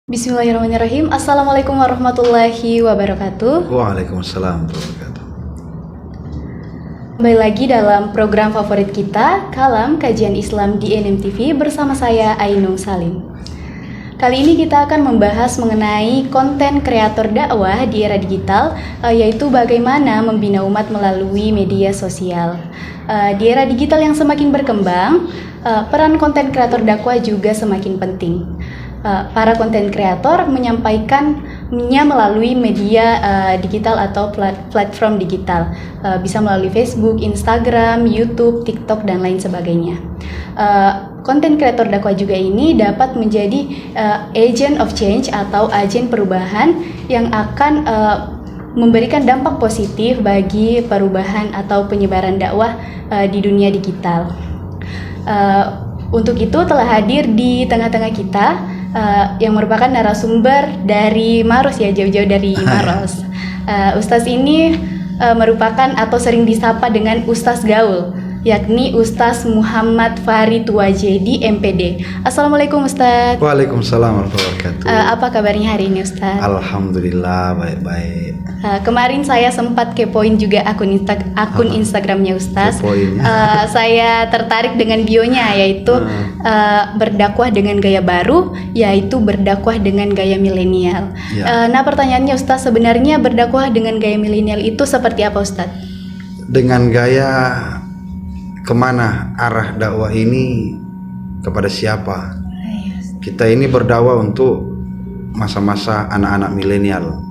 Bismillahirrahmanirrahim. Assalamualaikum warahmatullahi wabarakatuh. Waalaikumsalam warahmatullahi wabarakatuh. Kembali lagi dalam program favorit kita, Kalam Kajian Islam di NMTV bersama saya Ainung Salim. Kali ini kita akan membahas mengenai konten kreator dakwah di era digital, yaitu bagaimana membina umat melalui media sosial. Di era digital yang semakin berkembang, peran konten kreator dakwah juga semakin penting. Para konten kreator menyampaikannya melalui media digital atau platform digital, bisa melalui Facebook, Instagram, YouTube, TikTok, dan lain sebagainya. Konten kreator dakwah juga ini dapat menjadi agent of change atau agen perubahan yang akan memberikan dampak positif bagi perubahan atau penyebaran dakwah di dunia digital. Untuk itu telah hadir di tengah-tengah kita yang merupakan narasumber dari Maros, ya, jauh-jauh dari Maros. Ustaz ini merupakan atau sering disapa dengan Ustaz Gaul, yakni Ustaz Muhammad Farid Wajedi MPD. Assalamualaikum Ustaz. Waalaikumsalam warahmatullahi wabarakatuh. Apa kabarnya hari ini Ustaz? Alhamdulillah baik-baik. Kemarin saya sempat kepoin juga akun Instagramnya Ustaz. Saya tertarik dengan bionya, yaitu berdakwah dengan gaya baru, yaitu berdakwah dengan gaya milenial. Ya. Nah, pertanyaannya Ustaz, sebenarnya berdakwah dengan gaya milenial itu seperti apa Ustaz? Dengan gaya kemana arah dakwah ini, kepada siapa? Kita ini berdakwah untuk masa-masa anak-anak milenial,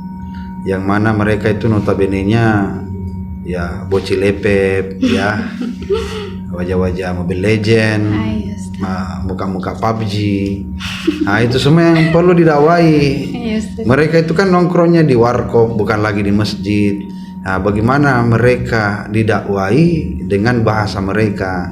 yang mana mereka itu notabene-nya ya bocil lepep, ya wajah-wajah Mobile Legend, muka-muka PUBG. Nah, itu semua yang perlu didakwai. Mereka itu kan nongkrongnya di warkop, bukan lagi di masjid. Nah, bagaimana mereka didakwai dengan bahasa mereka,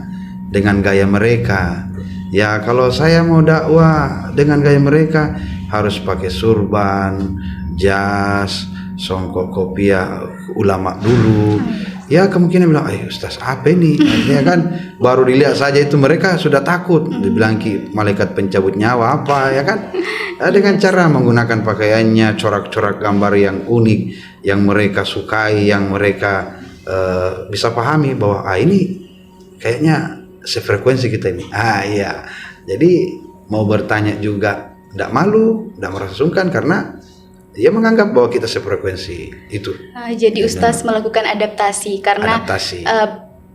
dengan gaya mereka. Ya, kalau saya mau dakwah dengan gaya mereka harus pakai surban, jas, songkok kopiah ulama dulu. Ya, kemungkinan bilang, Ustaz apa ini? Artinya kan baru dilihat saja itu mereka sudah takut. Dibilang malaikat pencabut nyawa apa, ya kan? Dengan cara menggunakan pakaiannya, corak-corak gambar yang unik, yang mereka sukai, yang mereka bisa pahami bahwa ini kayaknya sefrekuensi kita ini. Iya. Jadi mau bertanya juga tidak malu, tidak merasa sungkan, karena dia menganggap bahwa kita sefrekuensi itu. Jadi Ustaz melakukan adaptasi karena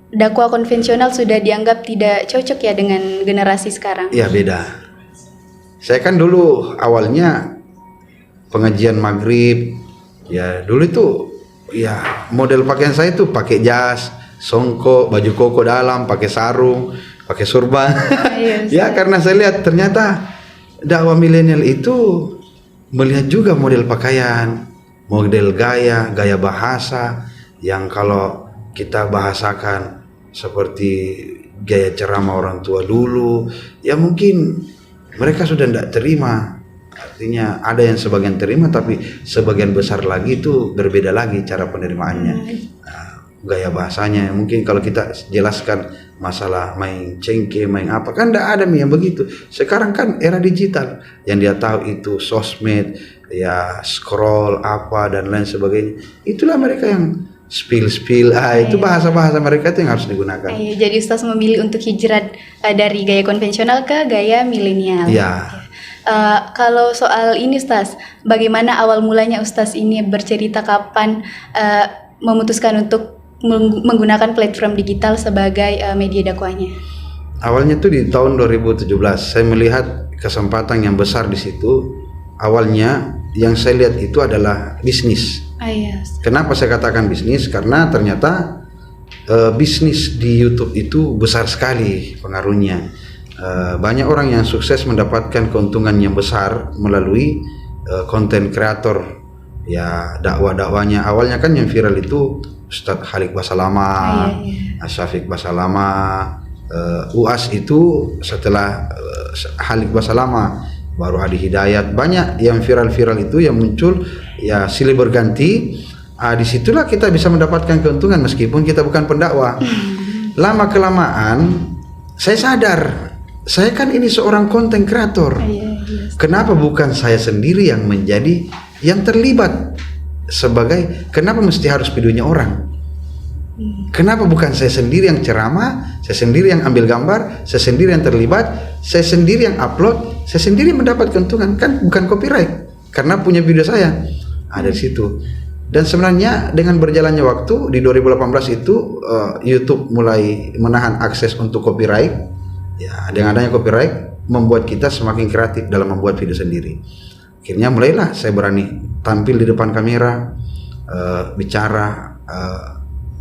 dakwah konvensional sudah dianggap tidak cocok ya dengan generasi sekarang. Iya, beda. Saya kan dulu awalnya pengajian maghrib, ya dulu itu ya model pakaian saya itu pakai jas, songkok, baju koko dalam, pakai sarung, pakai surban. Ya, karena saya lihat ternyata dakwah milenial itu melihat juga model pakaian, model gaya bahasa yang kalau kita bahasakan seperti gaya ceramah orang tua dulu, ya mungkin mereka sudah tidak terima. Artinya ada yang sebagian terima, tapi sebagian besar lagi itu berbeda lagi cara penerimaannya. Gaya bahasanya mungkin kalau kita jelaskan masalah main cengke, main apa, kan tidak ada yang begitu. Sekarang kan era digital, yang dia tahu itu sosmed, ya scroll apa dan lain sebagainya. Itulah mereka yang spill itu bahasa-bahasa mereka itu yang harus digunakan. Jadi Ustaz memilih untuk hijrah dari gaya konvensional ke gaya milenial. Ya. Kalau soal ini Ustaz, bagaimana awal mulanya Ustaz ini bercerita kapan memutuskan untuk menggunakan platform digital sebagai media dakwahnya? Awalnya tuh di tahun 2017 saya melihat kesempatan yang besar di situ. Awalnya yang saya lihat itu adalah bisnis. Kenapa saya katakan bisnis? Karena ternyata bisnis di YouTube itu besar sekali pengaruhnya. Banyak orang yang sukses mendapatkan keuntungan yang besar melalui konten kreator. Ya, dakwah-dakwahnya awalnya kan yang viral itu Ustadz Khalik Basalama, Syafiq Basalama, UAS itu setelah Khalik Basalama baru Hadi Hidayat. Banyak yang viral-viral itu yang muncul, ya silih berganti. Disitulah kita bisa mendapatkan keuntungan meskipun kita bukan pendakwah. Lama kelamaan saya sadar, saya kan ini seorang konten kreator. kenapa bukan saya sendiri yang menjadi yang terlibat sebagai, kenapa mesti harus videonya orang? Kenapa bukan saya sendiri yang ceramah, saya sendiri yang ambil gambar, saya sendiri yang terlibat, saya sendiri yang upload, saya sendiri mendapat keuntungan? Kan bukan copyright karena punya video saya. Ada di situ. Dan sebenarnya dengan berjalannya waktu di 2018 itu YouTube mulai menahan akses untuk copyright. Ya, dengan adanya copyright membuat kita semakin kreatif dalam membuat video sendiri. Akhirnya mulailah saya berani tampil di depan kamera, bicara,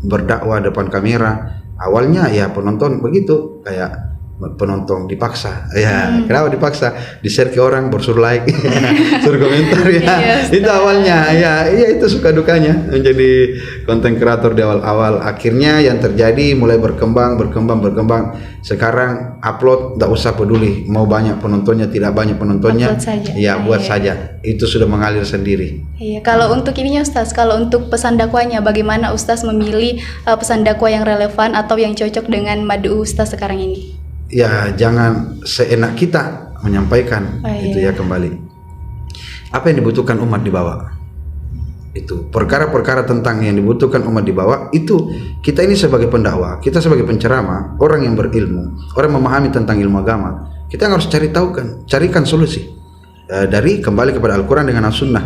berdakwah depan kamera. Awalnya ya penonton begitu, kayak penonton dipaksa. Ya, kenapa dipaksa? Di-share ke orang, bersuruh like, suruh komentar ya. Itu awalnya. Ya, itu suka dukanya menjadi konten kreator di awal-awal. Akhirnya yang terjadi mulai berkembang. Sekarang upload, tidak usah peduli mau banyak penontonnya, tidak banyak penontonnya. Upload saja. Ya, buat saja. Itu sudah mengalir sendiri. Iya, kalau untuk ininya Ustaz, kalau untuk pesan dakwahnya, bagaimana Ustaz memilih pesan dakwah yang relevan atau yang cocok dengan madu Ustaz sekarang ini? Ya, jangan seenak kita menyampaikan. Itu ya, kembali apa yang dibutuhkan umat dibawa. Itu perkara-perkara tentang yang dibutuhkan umat dibawa. Itu kita ini sebagai pendakwah, kita sebagai penceramah, orang yang berilmu, orang memahami tentang ilmu agama, kita harus carikan solusi dari kembali kepada Al-Quran dengan As-Sunnah,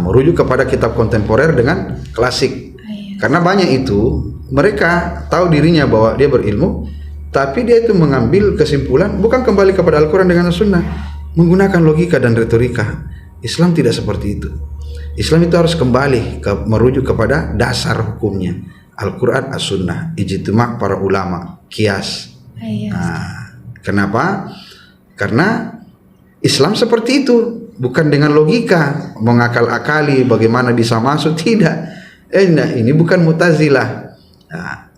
merujuk kepada kitab kontemporer dengan klasik. Karena banyak itu mereka tahu dirinya bahwa dia berilmu, tapi dia itu mengambil kesimpulan bukan kembali kepada Al-Quran dengan As-Sunnah, menggunakan logika dan retorika. Islam tidak seperti itu. Islam itu harus kembali merujuk kepada dasar hukumnya, Al-Quran, As-Sunnah, ijtima' para ulama, kias. Kenapa? Karena Islam seperti itu, bukan dengan logika mengakal-akali bagaimana bisa masuk, tidak. Ini bukan Mu'tazilah.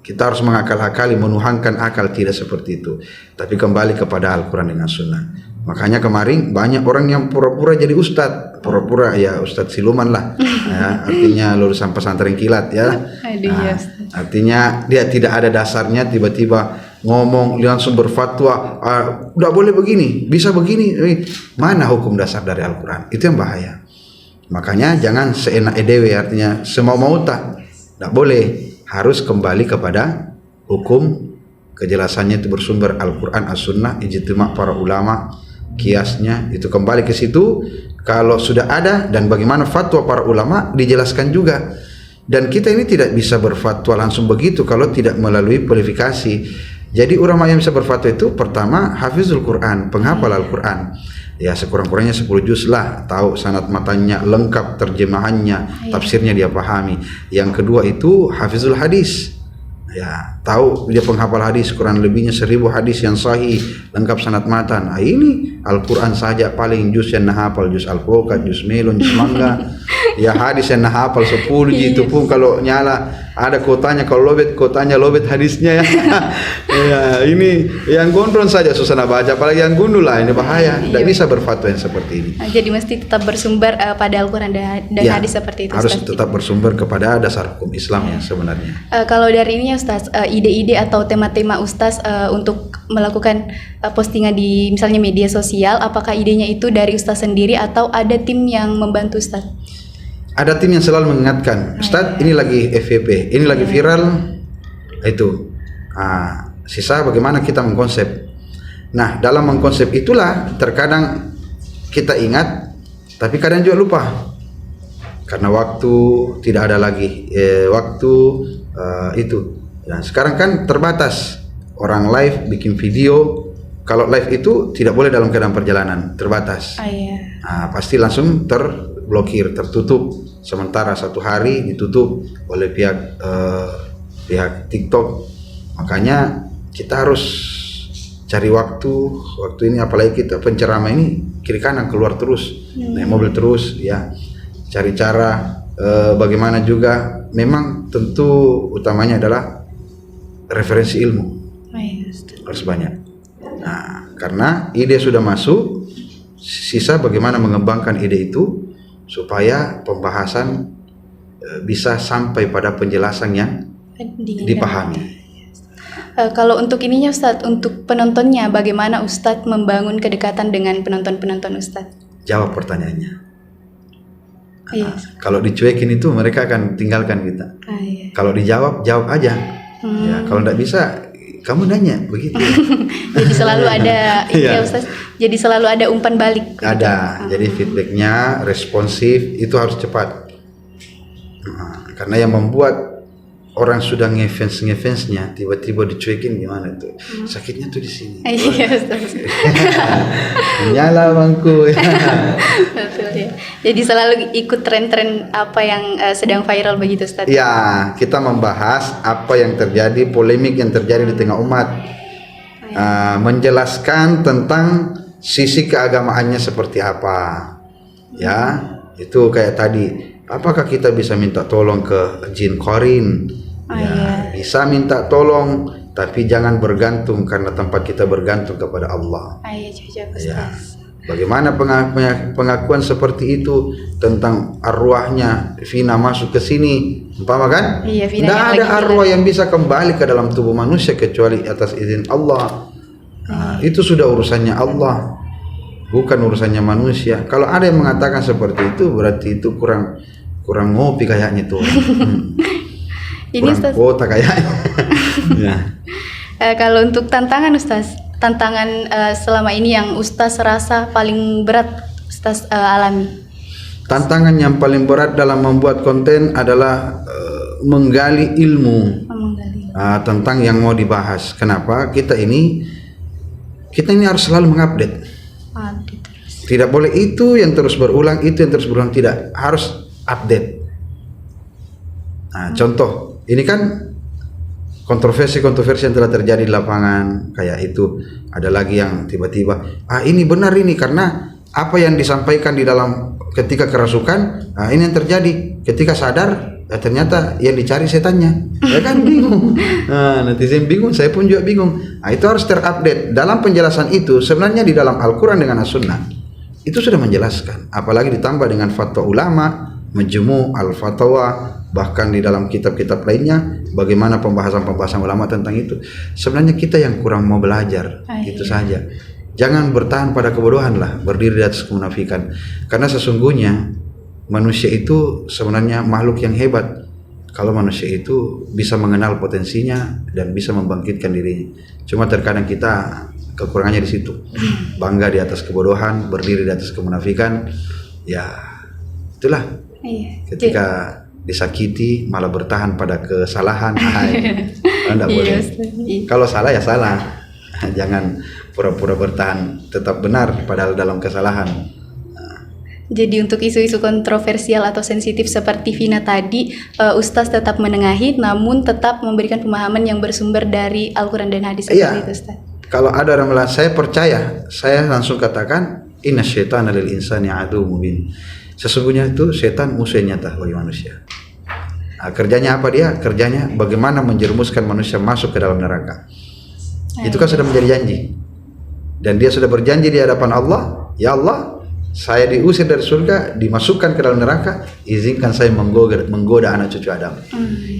Kita harus mengakal-akali, menuhankan akal, tidak seperti itu. Tapi kembali kepada Al-Quran dengan Sunnah. Makanya kemarin banyak orang yang pura-pura jadi ustadz, pura-pura ya ustadz siluman lah. Artinya lulusan pesantren kilat ya. Artinya dia tidak ada dasarnya, tiba-tiba ngomong langsung berfatwa, udah boleh begini, bisa begini. Mana hukum dasar dari Al-Quran? Itu yang bahaya. Makanya jangan seenak edewe, artinya semau-mau tak, tidak boleh. Harus kembali kepada hukum, kejelasannya itu bersumber Al-Quran, As-Sunnah, ijtima' para ulama, kiasnya itu kembali ke situ. Kalau sudah ada dan bagaimana fatwa para ulama dijelaskan juga. Dan kita ini tidak bisa berfatwa langsung begitu kalau tidak melalui kualifikasi. Jadi ulama yang bisa berfatwa itu pertama hafizul Quran, penghafal Al-Quran. Ya sekurang-kurangnya 10 juz lah, tahu sanad matanya lengkap, terjemahannya, tafsirnya dia pahami. Yang kedua itu hafizul hadis. Ya, tahu dia penghafal hadis, kurang lebihnya 1000 hadis yang sahih, lengkap sanad matan. Ini Al-Quran saja paling juz yang hafal, juz Al-Fuqat, juz Melon, juz Mangga. Ya hadis yang hafal 10 itu pun kalau nyala ada kotanya, kalau lobet kotanya lobet hadisnya ya. Ya, ini yang gondrong saja susah baca, apalagi yang gundul lah, ini bahaya. Tidak bisa berfatwa yang seperti ini. Jadi mesti tetap bersumber pada Al-Quran dan hadis seperti itu. Harus tetap bersumber kepada dasar hukum Islam ya sebenarnya. Kalau dari ini Ustaz, ide-ide atau tema-tema Ustaz untuk melakukan postingan di misalnya media sosial, apakah idenya itu dari Ustaz sendiri atau ada tim yang membantu Ustaz? Ada tim yang selalu mengingatkan, Ustaz ini lagi FYP, ini lagi viral, itu. Sisa bagaimana kita mengkonsep. Nah dalam mengkonsep itulah terkadang kita ingat, tapi kadang juga lupa. Karena waktu tidak ada lagi, itu. Dan sekarang kan terbatas, orang live bikin video. Kalau live itu tidak boleh dalam keadaan perjalanan, terbatas. Pasti langsung terblokir, tertutup. Sementara 1 hari ditutup oleh pihak TikTok. Makanya kita harus cari waktu ini, apalagi kita penceramah ini kiri kanan keluar terus, naik mobil terus ya. Cari cara bagaimana juga, memang tentu utamanya adalah referensi ilmu. Harus banyak. Nah, karena ide sudah masuk, sisa bagaimana mengembangkan ide itu supaya pembahasan bisa sampai pada penjelasan yang dipahami. Kalau untuk ininya Ustadz, untuk penontonnya, bagaimana Ustadz membangun kedekatan dengan penonton-penonton Ustadz? Jawab pertanyaannya. Iya. Kalau dicuekin itu mereka akan tinggalkan kita. Iya. Kalau dijawab, jawab aja. Ya, kalau tidak bisa, kamu nanya begitu. Jadi selalu ada, Iya. ya Ustadz. Jadi selalu ada umpan balik. Ada. Jadi feedbacknya responsif itu harus cepat. Karena yang membuat orang sudah ngefansnya tiba-tiba dicuekin gimana tuh? Sakitnya tuh di sini. Iya Ustadz. Nyala bangku. Betul ya. Jadi selalu ikut tren-tren apa yang sedang viral begitu Ustadz. Ya, kita membahas apa yang terjadi, polemik yang terjadi di tengah umat. Menjelaskan tentang sisi keagamaannya seperti apa. Ya, itu kayak tadi. Apakah kita bisa minta tolong ke jin korin? Ya, bisa minta tolong, tapi jangan bergantung karena tempat kita bergantung kepada Allah. Iya, cocok Ustadz. Ya. Bagaimana pengakuan seperti itu tentang arwahnya Vina masuk ke sini, umpama kan? Iya, Vina Tidak yang ada lagi arwah yang bisa kembali ke dalam tubuh manusia kecuali atas izin Allah. Nah, itu sudah urusannya Allah, bukan urusannya manusia. Kalau ada yang mengatakan seperti itu, berarti itu kurang ngopi kayaknya tuh. Ini Kurang Ustadz. kuota kayaknya. Ya. Kalau untuk tantangan Ustadz, tantangan selama ini yang Ustadz rasa paling berat Ustadz alami. Tantangan yang paling berat dalam membuat konten adalah menggali ilmu tentang yang mau dibahas. Kenapa? Kita ini harus selalu mengupdate. Tidak boleh itu yang terus berulang, itu yang terus berulang, tidak, harus update. Nah, contoh, ini kan kontroversi yang telah terjadi di lapangan kayak itu. Ada lagi yang tiba-tiba, ini benar ini karena apa yang disampaikan di dalam ketika kerasukan, ini yang terjadi. Ketika sadar, ternyata yang dicari setannya. Ya kan bingung. Netizen bingung, saya pun juga bingung. Itu harus terupdate. Dalam penjelasan itu, sebenarnya di dalam Al-Quran dengan As-Sunnah, itu sudah menjelaskan. Apalagi ditambah dengan fatwa ulama, Majmu' al-Fatawa, bahkan di dalam kitab-kitab lainnya, bagaimana pembahasan-pembahasan ulama tentang itu. Sebenarnya kita yang kurang mau belajar, itu saja. Jangan bertahan pada kebodohan lah, berdiri di atas kemunafikan. Karena sesungguhnya manusia itu sebenarnya makhluk yang hebat. Kalau manusia itu bisa mengenal potensinya dan bisa membangkitkan dirinya. Cuma terkadang kita kekurangannya di situ. Bangga di atas kebodohan, berdiri di atas kemunafikan. Ya, itulah. Ketika disakiti malah bertahan pada kesalahan. Enggak boleh. Kalau salah ya salah. Jangan pura-pura bertahan tetap benar padahal dalam kesalahan. Jadi untuk isu-isu kontroversial atau sensitif seperti Vina tadi, Ustaz tetap menengahi, namun tetap memberikan pemahaman yang bersumber dari Al-Quran dan Hadis. Seperti itu, Ustaz. Kalau ada orang bilang, saya percaya, saya langsung katakan, inna syaitana lil insani adu mubin. Sesungguhnya itu setan musuh yang nyata bagi manusia. Kerjanya apa dia? Kerjanya bagaimana menjerumuskan manusia masuk ke dalam neraka. Itu kan sudah menjadi janji. Dan dia sudah berjanji di hadapan Allah, ya Allah, saya diusir dari surga, dimasukkan ke dalam neraka, izinkan saya menggoda anak cucu Adam.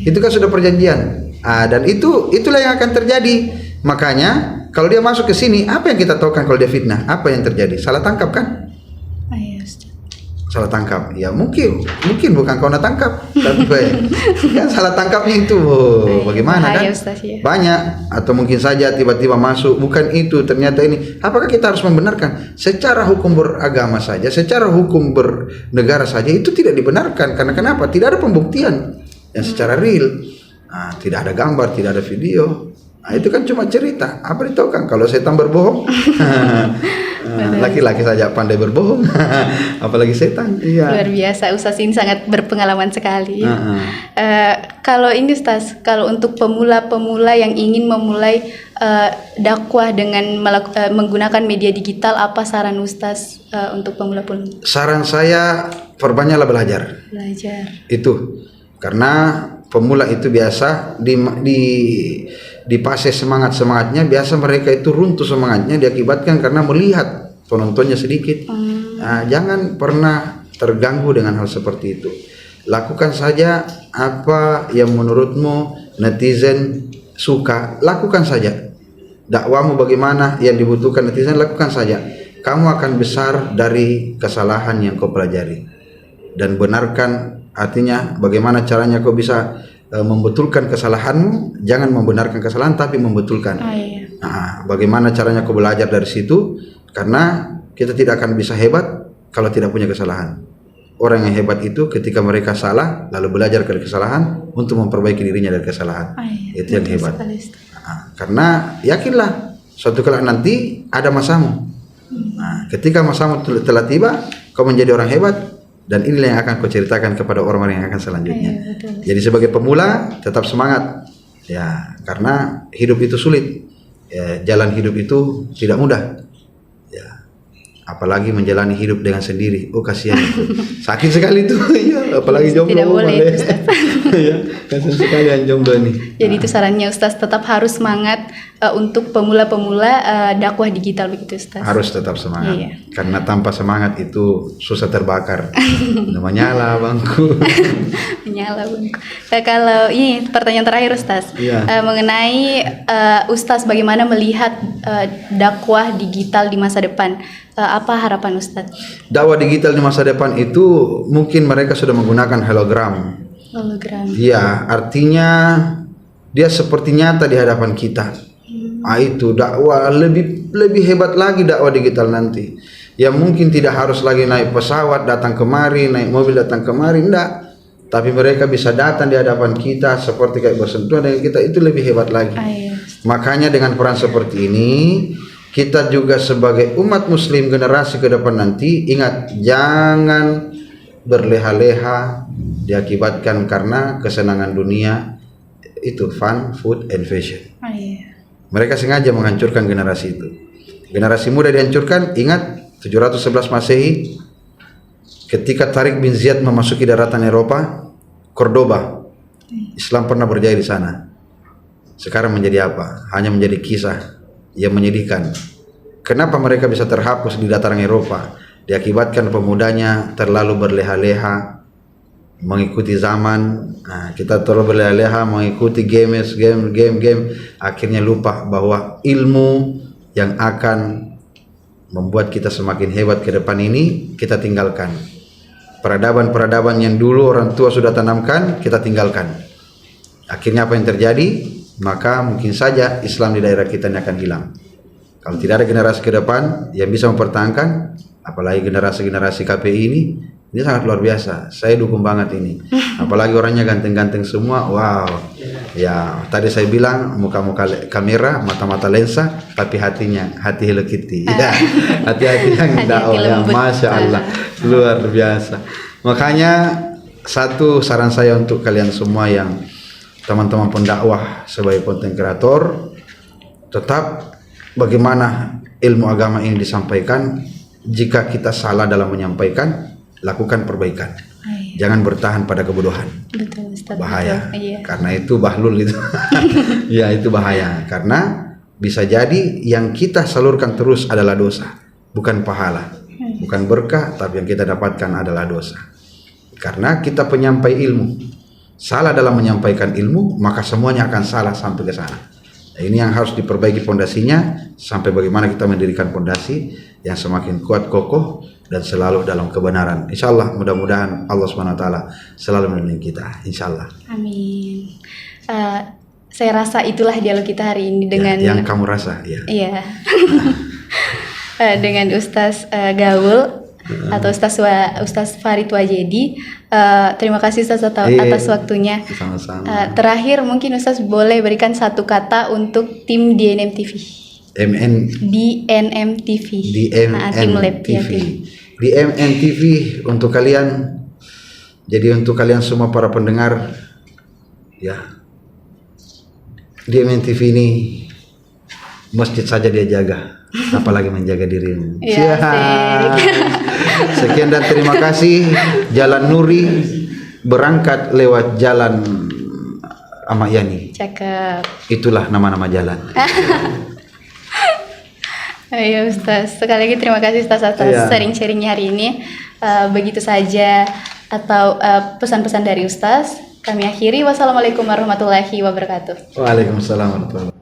Itu kan sudah perjanjian. Dan itulah yang akan terjadi. Makanya kalau dia masuk ke sini, apa yang kita tahu kan kalau dia fitnah? Apa yang terjadi? Salah tangkap kan? Salah tangkap. Ya mungkin bukan kau nak tangkap, tapi kan salah tangkapnya itu. Bagaimana kan? Banyak atau mungkin saja tiba-tiba masuk bukan itu, ternyata ini. Apakah kita harus membenarkan? Secara hukum beragama saja, secara hukum bernegara saja itu tidak dibenarkan. Karena kenapa? Tidak ada pembuktian yang secara real. Tidak ada gambar, tidak ada video. Itu kan cuma cerita. Apa ditahu kan kalau setan berbohong? Laki-laki saja pandai berbohong, apalagi setan. Iya. Luar biasa, Ustaz ini sangat berpengalaman sekali. Kalau ini Ustaz, kalau untuk pemula-pemula yang ingin memulai dakwah dengan menggunakan media digital, apa saran Ustaz untuk pemula-pemula? Saran saya, perbanyaklah belajar. Itu karena pemula itu biasa di fase semangatnya biasa mereka itu runtuh semangatnya diakibatkan karena melihat penontonnya sedikit. Jangan pernah terganggu dengan hal seperti itu. Lakukan saja apa yang menurutmu netizen suka, lakukan saja. Dakwahmu bagaimana yang dibutuhkan netizen, lakukan saja. Kamu akan besar dari kesalahan yang kau pelajari. Dan benarkan, artinya bagaimana caranya kau bisa membetulkan kesalahanmu. Jangan membenarkan kesalahan tapi membetulkan. Iya. Nah, bagaimana caranya kau belajar dari situ, karena kita tidak akan bisa hebat kalau tidak punya kesalahan. Orang yang hebat itu ketika mereka salah lalu belajar dari kesalahan untuk memperbaiki dirinya dari kesalahan. Iya. Itu yang hebat. Karena yakinlah suatu kali nanti ada masamu. Nah, ketika masamu telah tiba, kau menjadi orang hebat, dan inilah yang akan kau ceritakan kepada orang-orang yang akan selanjutnya. Jadi sebagai pemula tetap semangat, ya, karena hidup itu sulit, ya, jalan hidup itu tidak mudah, ya, apalagi menjalani hidup dengan sendiri. Oh kasihan, sakit sekali itu, ya, apalagi jomblo. Tidak boleh, Ustaz. Ya, kasihan sekali yang jomblo ini. Jadi itu sarannya Ustaz, tetap harus semangat untuk pemula-pemula dakwah digital begitu Ustaz. Harus tetap semangat. Iya. Karena tanpa semangat itu susah terbakar. Menyala bangku. Menyala bangku. Kalau ini pertanyaan terakhir Ustaz. Iya. Mengenai Ustaz bagaimana melihat dakwah digital di masa depan? Apa harapan Ustaz? Dakwah digital di masa depan itu mungkin mereka sudah menggunakan hologram. Hologram. Iya, artinya dia seperti nyata di hadapan kita. Itu dakwah lebih hebat lagi dakwah digital nanti. Ya mungkin tidak harus lagi naik pesawat datang kemari, naik mobil datang kemari, enggak. Tapi mereka bisa datang di hadapan kita seperti kayak bersentuhan dengan kita, itu lebih hebat lagi. Makanya dengan peran seperti ini, kita juga sebagai umat muslim generasi ke depan nanti, ingat jangan berleha-leha diakibatkan karena kesenangan dunia, itu fun, food, and fashion. Mereka sengaja menghancurkan generasi itu. Generasi muda dihancurkan. Ingat 711 Masehi, ketika Tariq bin Ziyad memasuki daratan Eropa, Cordoba, Islam pernah berjaya di sana. Sekarang menjadi apa? Hanya menjadi kisah yang menyedihkan. Kenapa mereka bisa terhapus di dataran Eropa? Diakibatkan pemudanya terlalu berleha-leha mengikuti zaman. Nah, kita terlalu berleha-leha mengikuti game, akhirnya lupa bahwa ilmu yang akan membuat kita semakin hebat ke depan ini kita tinggalkan. Peradaban-peradaban yang dulu orang tua sudah tanamkan kita tinggalkan. Akhirnya apa yang terjadi? Maka mungkin saja Islam di daerah kita ini akan hilang. Kalau tidak ada generasi ke depan yang bisa mempertahankan, apalagi generasi-generasi KPI ini sangat luar biasa. Saya dukung banget ini. Apalagi orangnya ganteng-ganteng semua. Wow. Ya, tadi saya bilang muka-muka kamera, mata-mata lensa, tapi hatinya hati Hello Kitty. Ya, hati-hati yang dakwah. Ya, Masya Allah, luar biasa. Makanya satu saran saya untuk kalian semua yang teman-teman pendakwah sebagai content creator, tetap bagaimana ilmu agama ini disampaikan. Jika kita salah dalam menyampaikan, lakukan perbaikan. Jangan bertahan pada kebodohan. Betul, Ustaz. Bahaya. Betul, iya. Karena itu bahlul itu. Ya, itu bahaya. Karena bisa jadi yang kita salurkan terus adalah dosa, bukan pahala. Bukan berkah, tapi yang kita dapatkan adalah dosa. Karena kita penyampai ilmu. Salah dalam menyampaikan ilmu, maka semuanya akan salah sampai ke sana. Nah, ini yang harus diperbaiki pondasinya, sampai bagaimana kita mendirikan pondasi yang semakin kuat, kokoh, dan selalu dalam kebenaran. Insya Allah, mudah-mudahan Allah SWT selalu melindungi kita. Insya Allah. Amin. Saya rasa itulah dialog kita hari ini dengan yang kamu rasa, ya. Iya. Dengan Ustaz Gaul atau Ustaz Farid Wajedi. Terima kasih Ustaz atas waktunya. Sama-sama. Terakhir mungkin Ustaz boleh berikan satu kata untuk tim DNM TV. DNM TV. Tim Lab ya, tim. DNM TV untuk kalian. Jadi untuk kalian semua para pendengar, ya, DNM TV ini masjid saja dia jaga, apalagi menjaga dirimu. Ya, sekian dan terima kasih. Jalan Nuri berangkat lewat jalan Ahmad Yani. Cakep. Itulah nama-nama jalan. Ayo Ustaz, sekali lagi terima kasih Ustaz atas sharing-sharingnya hari ini. Begitu saja atau pesan-pesan dari Ustaz. Kami akhiri, wassalamualaikum warahmatullahi wabarakatuh. Waalaikumsalam warahmatullahi wabarakatuh.